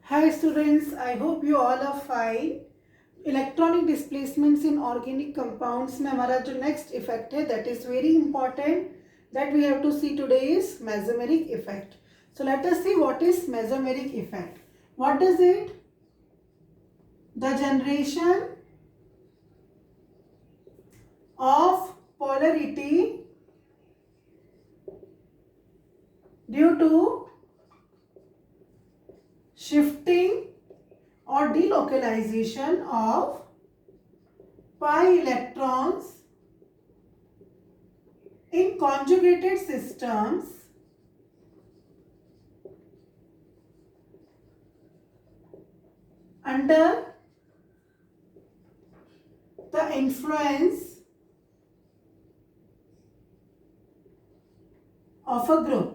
Hi students, I hope you all are fine. Electronic displacements in organic compounds में हमारा जो next effect है that is very important that we have to see today is mesomeric effect. So let us see what is mesomeric effect. What is it? The generation of polarity due to shifting or delocalization of pi electrons in conjugated systems under the influence of a group.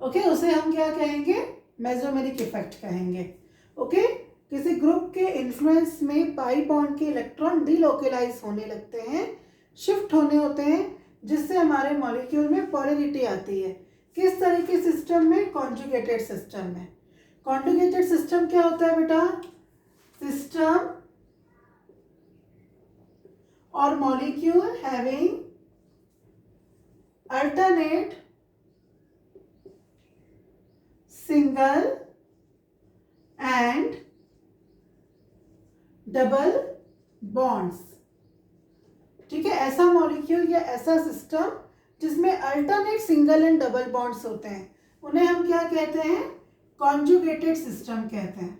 Okay उसे हम क्या कहेंगे? Mesomeric effect कहेंगे. Okay किसी group के influence में pi bond के electron delocalise होने लगते हैं, शिफ्ट होने होते हैं, जिससे हमारे मॉलिक्यूल में पोलैरिटी आती है. किस तरह के सिस्टम में? कॉन्जुगेटेड सिस्टम में. कॉन्जुगेटेड सिस्टम क्या होता है बेटा? सिस्टम और molecule having alternate single and double bonds. ठीक है, ऐसा मॉलिक्यूल या ऐसा सिस्टम जिसमें alternate single and double bonds होते हैं, उन्हें हम क्या कहते हैं? कॉन्जुगेटेड सिस्टम कहते हैं.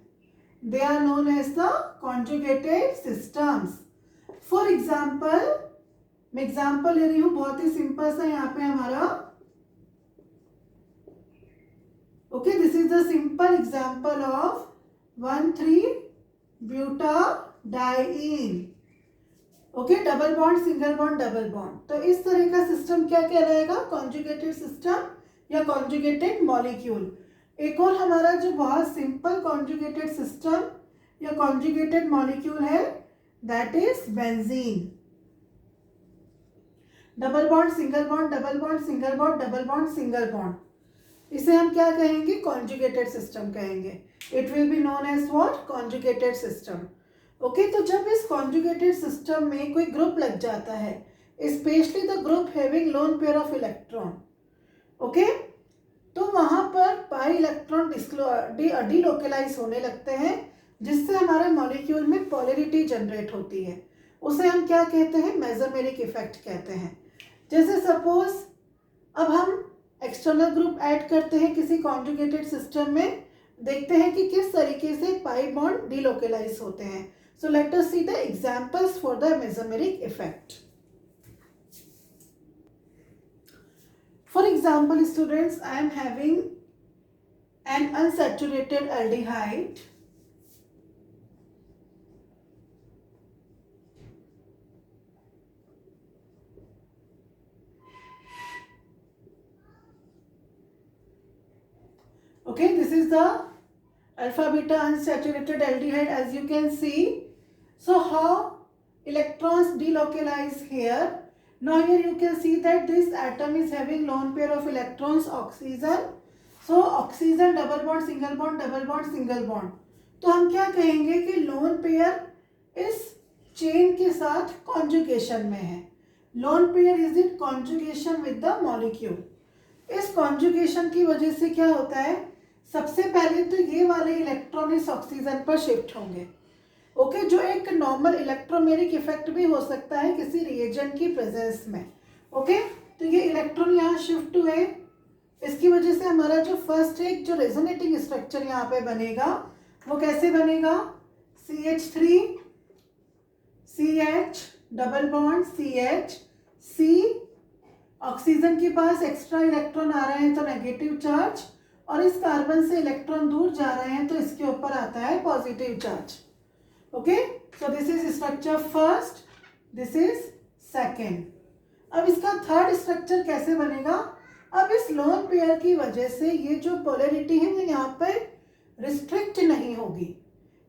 They are known as the conjugated systems. For example, मैं एग्जाम्पल ले रही हूं, बहुत ही सिंपल सा यहाँ पे हमारा. Okay, this is the simple example of 1,3-butadiene. Okay, double bond, single bond, double bond. तो इस तरह का सिस्टम क्या कहलाएगा? कॉन्जुगेटेड सिस्टम या कॉन्जुगेटेड मॉलिक्यूल. एक और हमारा जो बहुत सिंपल कॉन्जुगेटेड सिस्टम या कॉन्जुगेटेड मॉलिक्यूल है, that is benzene. Double bond, single bond, double bond, single bond, double bond, single bond. इसे हम क्या कहेंगे? कॉन्जुगेटेड सिस्टम कहेंगे. It will be known as what? Conjugated system. Okay, तो जब इस कॉन्जुगेटेड सिस्टम में कोई ग्रुप लग जाता है, specially the group having lone pair of electron, okay, तो वहां पर पाई इलेक्ट्रॉन डीलोकलाइज होने लगते हैं, जिससे हमारे मॉलिक्यूल में पोलैरिटी जनरेट होती है. उसे हम क्या कहते हैं? मेसोमेरिक इफेक्ट कहते हैं. जैसे सपोज अब हम एक्सटर्नल ग्रुप ऐड करते हैं किसी कॉन्जुगेटेड सिस्टम में, देखते हैं कि किस तरीके से पाई बॉन्ड डीलोकलाइज होते हैं. सो let us see the examples for the mesomeric effect. For example students, I am having an unsaturated aldehyde. Okay, this is the alpha beta unsaturated aldehyde, as you can see. So how electrons delocalize here? Now here you can see that this atom is having lone pair of electrons, oxygen. So oxygen double bond, single bond, double bond, single bond. तो हम क्या कहेंगे कि lone pair इस chain के साथ conjugation में है. Lone pair is in conjugation with the molecule. इस कॉन्जुगेशन की वजह से क्या होता है? सबसे पहले तो ये वाले इलेक्ट्रॉन इस ऑक्सीजन पर शिफ्ट होंगे. ओके, जो एक नॉर्मल इलेक्ट्रोमेरिक इफेक्ट भी हो सकता है किसी रिएजेंट की प्रेजेंस में. ओके, तो ये इलेक्ट्रॉन यहाँ शिफ्ट हुए, इसकी वजह से हमारा जो फर्स्ट एक जो रेजोनेटिंग स्ट्रक्चर यहाँ पे बनेगा, वो कैसे बनेगा? CH3 CH double bond CH C. Oxygen के पास एक्स्ट्रा इलेक्ट्रॉन आ रहे हैं तो नेगेटिव चार्ज, और इस कार्बन से इलेक्ट्रॉन दूर जा रहे हैं तो इसके ऊपर आता है positive charge. Okay, so this is structure first, this is second. अब इसका थर्ड स्ट्रक्चर कैसे बनेगा? अब इस लोन पेयर की वजह से ये जो पोलैरिटी है वो यहाँ पर रिस्ट्रिक्ट नहीं होगी.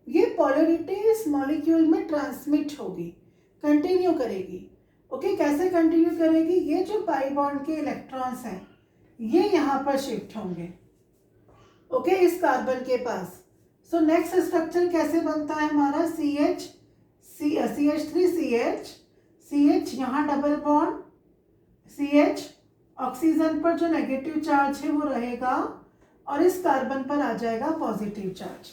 ये पोलैरिटी इस मॉलिक्यूल में ट्रांसमिट होगी, कंटिन्यू करेगी. ओके, कैसे कंटिन्यू करेगी? ये जो पाई बॉन्ड के इलेक्ट्रॉन्स हैं ये यहाँ पर शिफ्ट होंगे. ओके, इस कार्बन के पास। सो नेक्स्ट स्ट्रक्चर कैसे बनता है हमारा, CH3CH यहाँ डबल बॉन्ड, CH ऑक्सीजन पर जो नेगेटिव चार्ज है वो रहेगा और इस कार्बन पर आ जाएगा पॉजिटिव चार्ज।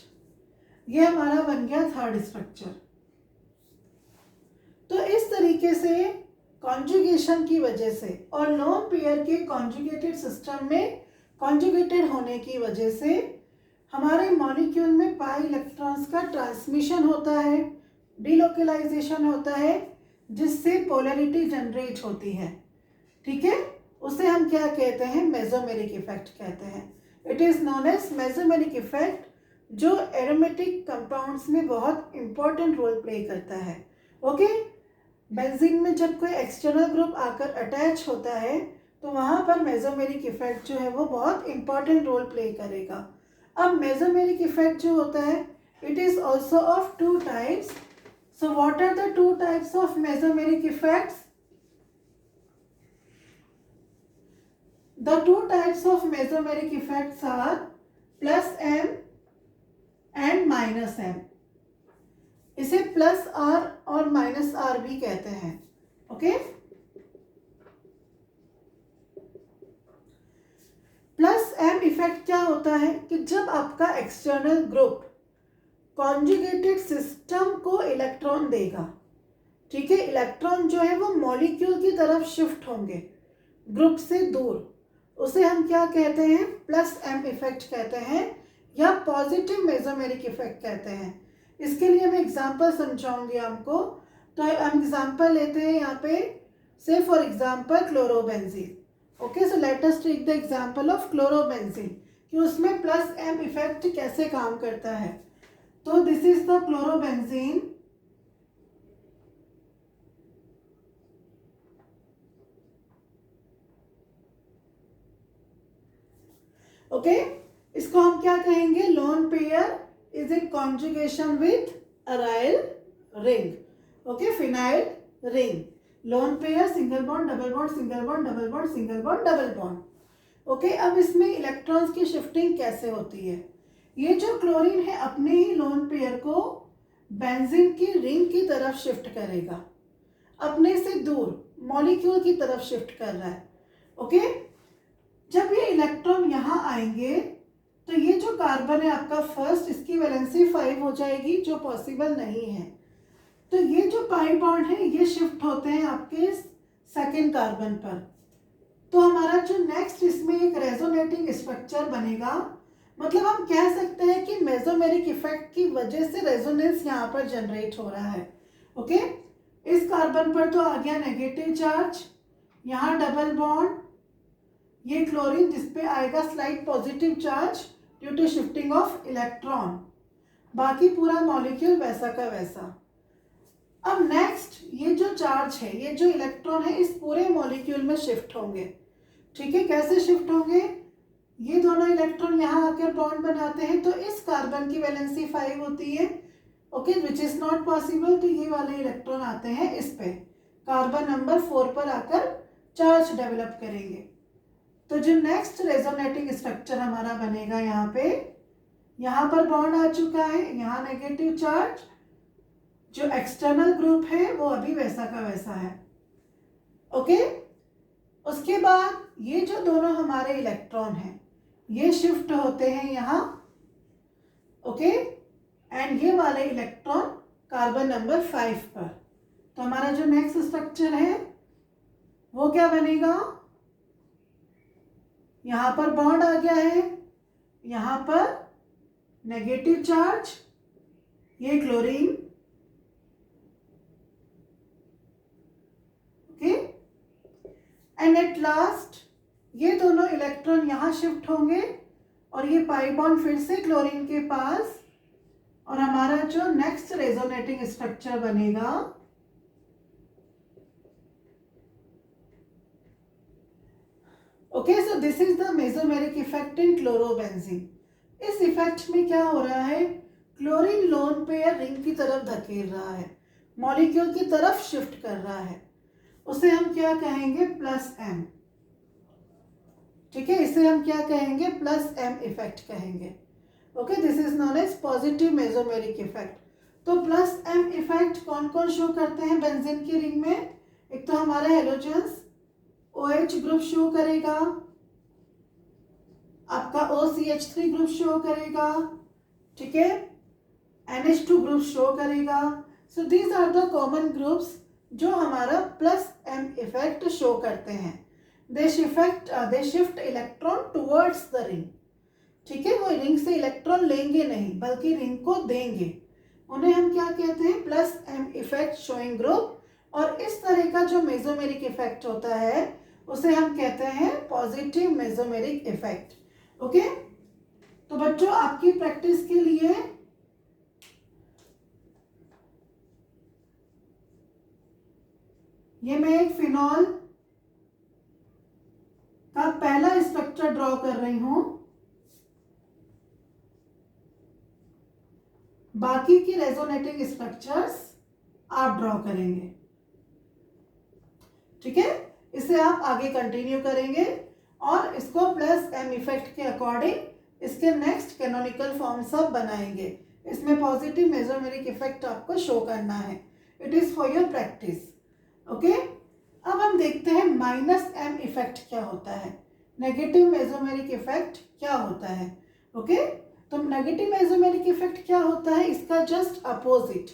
ये हमारा बन गया थर्ड स्ट्रक्चर। तो इस तरीके से कॉन्जुगेशन की वजह से और लोन पेयर के कॉन्जुगेटेड सिस्टम में कॉन्जुगेटेड होने की वजह से हमारे मॉलिक्यूल में पाई इलेक्ट्रॉन्स का ट्रांसमिशन होता है, डीलोकलाइजेशन होता है, जिससे पोलैरिटी जनरेट होती है। ठीक है, उसे हम क्या कहते हैं, मेसोमेरिक इफेक्ट कहते हैं। It is known as mesomeric effect, जो एरोमेटिक कंपाउंड्स में बहुत इंपॉर्टेंट रोल प्ले करता है। ओके, बेंजीन में जब कोई एक्सटर्नल ग्रुप आकर अटैच होता है तो वहाँ पर मेसोमेरिक इफेक्ट जो है वो बहुत इंपॉर्टेंट रोल प्ले करेगा। अब मेसोमेरिक इफेक्ट जो होता है, it is also of two types. So what are the two types of mesomeric effects? The two types of mesomeric effects are plus M and minus M. इसे plus R और minus R भी कहते हैं। Okay, plus M effect क्या होता है कि जब आपका एक्सटर्नल ग्रुप कॉन्जुगेटेड सिस्टम को इलेक्ट्रॉन देगा, ठीक है, इलेक्ट्रॉन जो है वो मॉलिक्यूल की तरफ शिफ्ट होंगे ग्रुप से दूर, उसे हम क्या कहते हैं, प्लस M इफेक्ट कहते हैं या पॉजिटिव मेसोमेरिक इफेक्ट कहते हैं। इसके लिए मैं एग्जांपल समझाऊंगी आपको। तो हम एग्जांपल लेते हैं यहाँ पे, से for example chlorobenzene. Okay, so let us take the example of chlorobenzene कि उसमें प्लस M इफेक्ट कैसे काम करता है। तो this is the chlorobenzene. Okay, इसको हम क्या कहेंगे, lone pair is in conjugation with aryl ring. Okay, phenyl ring, lone pair, single bond double bond, single bond double bond, single bond double bond. Okay, अब इसमें electrons की shifting कैसे होती है? ये जो क्लोरीन है अपने ही लोन पेयर को बेंजीन की रिंग की तरफ शिफ्ट करेगा, अपने से दूर मॉलिक्यूल की तरफ शिफ्ट कर रहा है। ओके, जब ये इलेक्ट्रॉन यहाँ आएंगे तो ये जो कार्बन है आपका फर्स्ट, इसकी वैलेंसी 5 हो जाएगी, जो पॉसिबल नहीं है। तो ये जो पाई बॉन्ड है ये शिफ्ट होते हैं आपके सेकेंड कार्बन पर। तो हमारा जो नेक्स्ट इसमें एक रेजोनेटिंग स्ट्रक्चर बनेगा। मतलब हम कह सकते हैं कि मेसोमेरिक इफेक्ट की वजह से रेजोनेंस यहाँ पर जनरेट हो रहा है। ओके, इस कार्बन पर तो आ गया नेगेटिव चार्ज, यहाँ डबल बॉन्ड, ये क्लोरीन जिसपे आएगा slight positive charge due to shifting of electron, बाकी पूरा मॉलिक्यूल वैसा का वैसा। अब नेक्स्ट ये जो चार्ज है, ये जो इलेक्ट्रॉन है इस पूरे मॉलिक्यूल में शिफ्ट होंगे। ठीक है, कैसे शिफ्ट होंगे, ये दोनों इलेक्ट्रॉन यहाँ आकर बॉन्ड बनाते हैं तो इस कार्बन की वैलेंसी 5 होती है। Okay, which is not possible, तो ये वाले इलेक्ट्रॉन आते हैं इस पे, कार्बन नंबर 4 पर आकर चार्ज डेवलप करेंगे। तो जो नेक्स्ट रेजोनेटिंग स्ट्रक्चर हमारा बनेगा यहाँ पे, यहाँ पर बॉन्ड आ चुका है, यहाँ नेगेटिव चार्ज, जो एक्सटर्नल ग्रुप है वो अभी वैसा का वैसा है। ओके, उसके बाद ये जो दोनों हमारे इलेक्ट्रॉन हैं ये शिफ्ट होते हैं यहाँ। ओके, एंड ये वाले इलेक्ट्रॉन कार्बन नंबर 5 पर। तो हमारा जो नेक्स्ट स्ट्रक्चर है वो क्या बनेगा, यहाँ पर बॉन्ड आ गया है, यहाँ पर नेगेटिव चार्ज, ये chlorine. Okay, and at last ये दोनों इलेक्ट्रॉन यहाँ शिफ्ट होंगे और ये पाई बॉन्ड फिर से क्लोरीन के पास, और हमारा जो नेक्स्ट रेजोनेटिंग स्ट्रक्चर बनेगा okay, so this is the mesomeric effect in chlorobenzene. इस इफेक्ट में क्या हो रहा है, क्लोरीन लोन पेयर रिंग की तरफ धकेल रहा है, मॉलिक्यूल की तरफ शिफ्ट कर रहा है, उसे हम क्या कहेंगे, प्लस M। ठीक है, इसे हम क्या कहेंगे, प्लस एम इफेक्ट कहेंगे। Okay, this is known as positive mesomeric effect. तो प्लस एम इफेक्ट कौन कौन शो करते हैं बेंजीन की रिंग में? एक तो हमारे हेलोजन्स, OH ग्रुप शो करेगा, आपका OCH3 ग्रुप शो करेगा, ठीक है, NH2 ग्रुप शो करेगा। So these are the common groups जो हमारा प्लस एम इफेक्ट शो करते हैं। They shift electron towards the ring, ठीक है, वो रिंग से इलेक्ट्रॉन लेंगे नहीं बल्कि रिंग को देंगे। उन्हें हम क्या कहते हैं, plus M effect showing group. और इस तरह का जो मेसोमेरिक इफेक्ट होता है उसे हम कहते हैं पॉजिटिव मेसोमेरिक इफेक्ट। ओके, तो बच्चों आपकी प्रैक्टिस के लिए ये मैं एक फिनॉल का पहला स्ट्रक्चर ड्रॉ कर रही हूं, बाकी की रेजोनेटिंग स्ट्रक्चर्स आप ड्रॉ करेंगे, ठीक है। इसे आप आगे कंटिन्यू करेंगे और इसको प्लस एम इफेक्ट के अकॉर्डिंग इसके नेक्स्ट कैनोनिकल फॉर्म सब बनाएंगे। इसमें पॉजिटिव मेसोमेरिक इफेक्ट आपको शो करना है। It is for your practice. Okay, अब हम देखते हैं माइनस एम इफेक्ट क्या होता है, नेगेटिव मेसोमेरिक इफेक्ट क्या होता है। ओके, तो नेगेटिव मेसोमेरिक इफेक्ट क्या होता है, इसका जस्ट अपोजिट।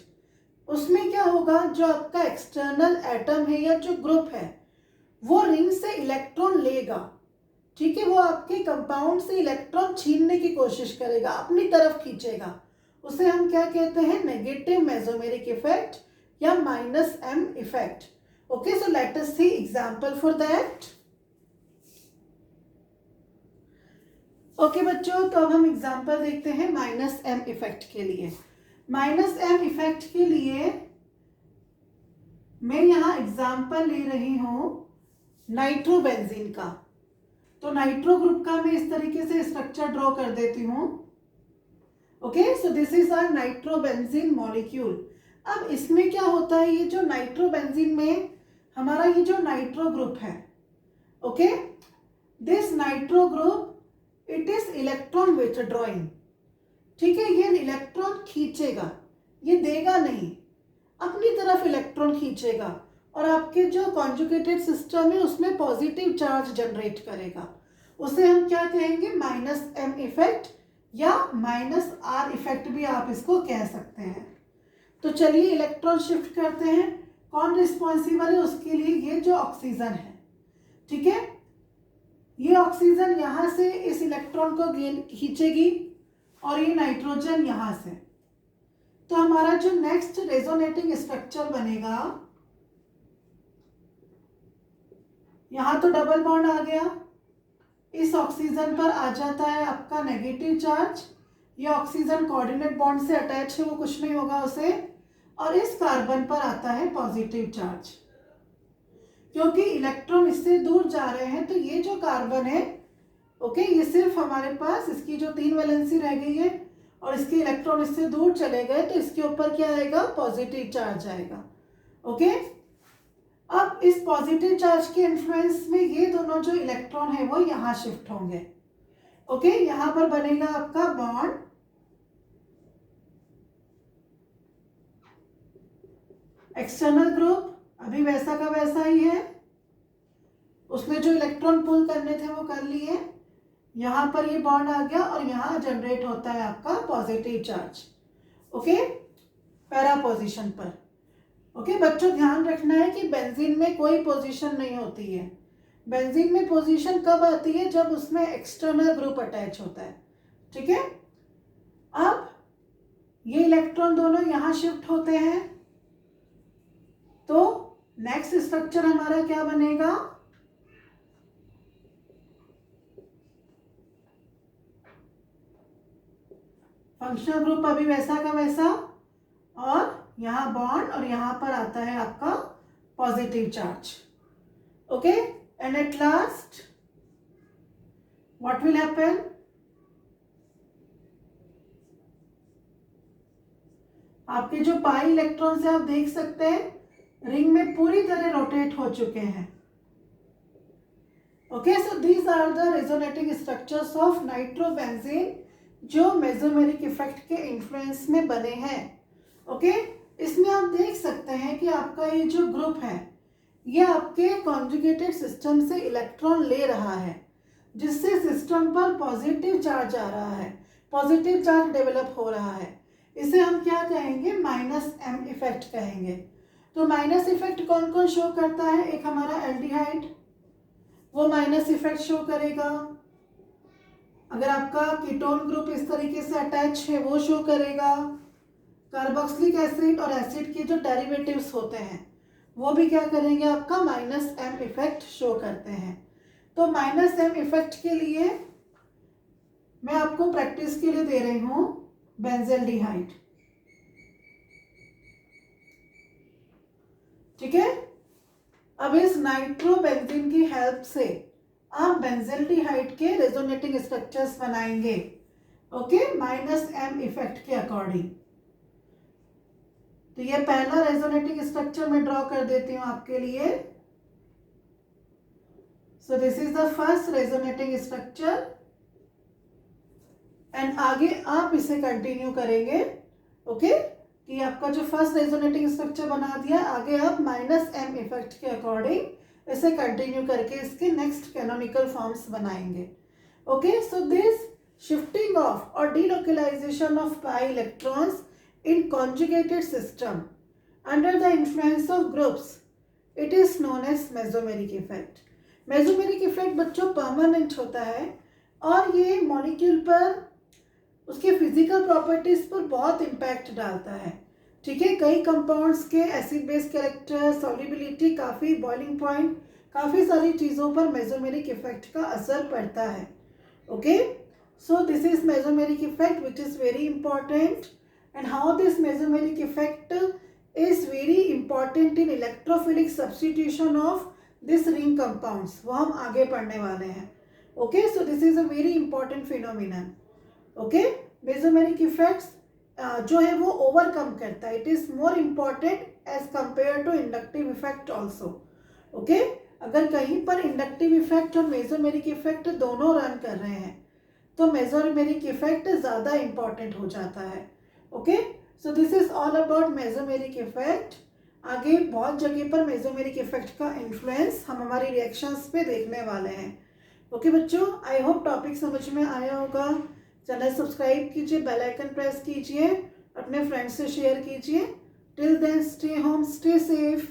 उसमें क्या होगा, जो आपका एक्सटर्नल एटम है या जो ग्रुप है वो रिंग से इलेक्ट्रॉन लेगा, ठीक है, वो आपके कंपाउंड से इलेक्ट्रॉन छीनने की कोशिश करेगा, अपनी तरफ खींचेगा। उसे हम क्या कहते हैं, नेगेटिव मेसोमेरिक इफेक्ट या minus M effect. Okay, so let us see example for that. Okay बच्चों, तो अब हम एग्जांपल देखते हैं माइनस एम इफेक्ट के लिए। माइनस एम इफेक्ट के लिए मैं यहाँ एग्जांपल ले रही हूँ नाइट्रोबेंजीन का। तो नाइट्रो ग्रुप का मैं इस तरीके से स्ट्रक्चर ड्रॉ कर देती हूँ। Okay, so this is our nitrobenzene molecule. अब इसमें क्या होता है, ये जो नाइट्रोबेंजीन में हमारा ये जो नाइट्रो ग्रुप है, okay, this nitro group it is electron withdrawing, ठीक है, ये इलेक्ट्रॉन खींचेगा, ये देगा नहीं, अपनी तरफ इलेक्ट्रॉन खींचेगा और आपके जो कॉन्जुगेटेड सिस्टम है उसमें पॉजिटिव चार्ज जनरेट करेगा। उसे हम क्या कहेंगे, माइनस एम इफेक्ट या माइनस आर इफेक्ट भी आप इसको कह सकते हैं। तो चलिए इलेक्ट्रॉन शिफ्ट करते हैं। कौन रिस्पॉन्सिबल है उसके लिए, ये जो ऑक्सीजन है, ठीक है, ये ऑक्सीजन यहाँ से इस इलेक्ट्रॉन को खींचेगी और ये नाइट्रोजन यहाँ से। तो हमारा जो नेक्स्ट रेजोनेटिंग स्ट्रक्चर बनेगा, यहाँ तो डबल बॉन्ड आ गया, इस ऑक्सीजन पर आ जाता है आपका नेगेटिव चार्ज, ये ऑक्सीजन कोऑर्डिनेट बॉन्ड से अटैच है, वो कुछ नहीं होगा उसे, और इस कार्बन पर आता है पॉजिटिव चार्ज। क्योंकि इलेक्ट्रॉन इससे दूर जा रहे हैं तो ये जो कार्बन है, ओके, ये सिर्फ हमारे पास इसकी जो 3 वैलेंसी रह गई है और इसके इलेक्ट्रॉन इससे दूर चले गए तो इसके ऊपर क्या आएगा, पॉजिटिव चार्ज आएगा। ओके, अब इस पॉजिटिव चार्ज के इन्फ्लुएंस में ये दोनों जो इलेक्ट्रॉन है वो यहाँ शिफ्ट होंगे। ओके, यहाँ पर बनेगा आपका बॉन्ड, एक्सटर्नल ग्रुप अभी वैसा का वैसा ही है, उसने जो इलेक्ट्रॉन पुल करने थे वो कर लिए, यहाँ पर ये बॉन्ड आ गया और यहाँ जनरेट होता है आपका positive charge. Okay, para position पर। ओके बच्चों, ध्यान रखना है कि बेंजीन में कोई पोजीशन नहीं होती है। बेंजीन में पोजीशन कब आती है, जब उसमें एक्सटर्नल ग्रुप अटैच होता है, ठीक है। अब ये इलेक्ट्रॉन दोनों यहाँ शिफ्ट होते हैं तो नेक्स्ट स्ट्रक्चर हमारा क्या बनेगा, फंक्शनल ग्रुप अभी वैसा का वैसा, और यहाँ बॉन्ड और यहाँ पर आता है आपका positive charge. Okay, and at last what will happen, आपके जो पाई इलेक्ट्रॉन से आप देख सकते हैं रिंग में पूरी तरह रोटेट हो चुके हैं। Okay, so these are the resonating structures of nitrobenzene जो मेसोमेरिक इफेक्ट के इन्फ्लुएंस में बने हैं। ओके, इसमें आप देख सकते हैं कि आपका ये जो ग्रुप है ये आपके कॉन्जुगेटेड सिस्टम से इलेक्ट्रॉन ले रहा है, जिससे सिस्टम पर पॉजिटिव चार्ज आ रहा है, पॉजिटिव चार्ज डेवलप हो रहा है। इसे हम क्या कहेंगे, माइनस एम इफेक्ट कहेंगे। तो माइनस इफेक्ट कौन कौन शो करता है, एक हमारा एल्डिहाइड, वो माइनस इफेक्ट शो करेगा। अगर आपका कीटोन ग्रुप इस तरीके से अटैच है वो शो करेगा। कार्बोक्सिलिक एसिड और एसिड के जो डेरिवेटिव्स होते हैं वो भी क्या करेंगे, आपका माइनस एम इफेक्ट शो करते हैं। तो माइनस एम इफेक्ट के लिए मैं आपको प्रैक्टिस के लिए दे रही हूं बेंजल्डिहाइड। ठीक है, अब इस नाइट्रोबेंजीन की हेल्प से आप बेंजल्डिहाइड के रेजोनेटिंग स्ट्रक्चर्स बनाएंगे। ओके, माइनस एम इफेक्ट के अकॉर्डिंग। तो ये पहला रेजोनेटिंग स्ट्रक्चर मैं ड्रॉ कर देती हूं आपके लिए। सो this is the first resonating structure and आगे आप इसे कंटिन्यू करेंगे। ओके, कि आपका जो फर्स्ट रेजोनेटिंग स्ट्रक्चर बना दिया, आगे आप माइनस एम इफेक्ट के अकॉर्डिंग इसे कंटिन्यू करके इसके नेक्स्ट कैनोनिकल फॉर्म्स बनाएंगे। Okay, so this shifting of और delocalisation of pi electrons in conjugated system under the influence of groups, it is known as mesomeric effect. mesomeric effect बच्चों permanent होता है और ये मॉलिक्यूल पर, उसके फिजिकल प्रॉपर्टीज पर बहुत इम्पैक्ट डालता है। ठीक है, कई कंपाउंड्स के एसिड बेस कैरेक्टर, सॉल्युबिलिटी, काफ़ी बॉइलिंग पॉइंट, काफ़ी सारी चीज़ों पर मेसोमेरिक इफेक्ट का असर पड़ता है। Okay, so this is mesomeric effect which is very important. And how this mesomeric effect is very important in electrophilic substitution of this ring compounds, वो हम आगे पढ़ने वाले हैं। Okay, so this is a very important phenomenon. Okay, mesomeric effects जो है वो overcome करता है, it is more important as compared to inductive effect also. Okay, अगर कहीं पर inductive effect और mesomeric effect दोनों रन कर रहे हैं तो mesomeric effect ज़्यादा important हो जाता है। Okay, so this is all about mesomeric effect. आगे बहुत जगह पर मेसोमेरिक इफेक्ट का इन्फ्लुएंस हम हमारी रिएक्शंस पे देखने वाले हैं। ओके बच्चों, आई होप टॉपिक समझ में आया होगा। चैनल सब्सक्राइब कीजिए, बेल आइकन प्रेस कीजिए, अपने फ्रेंड्स से शेयर कीजिए। Till then stay home, stay safe.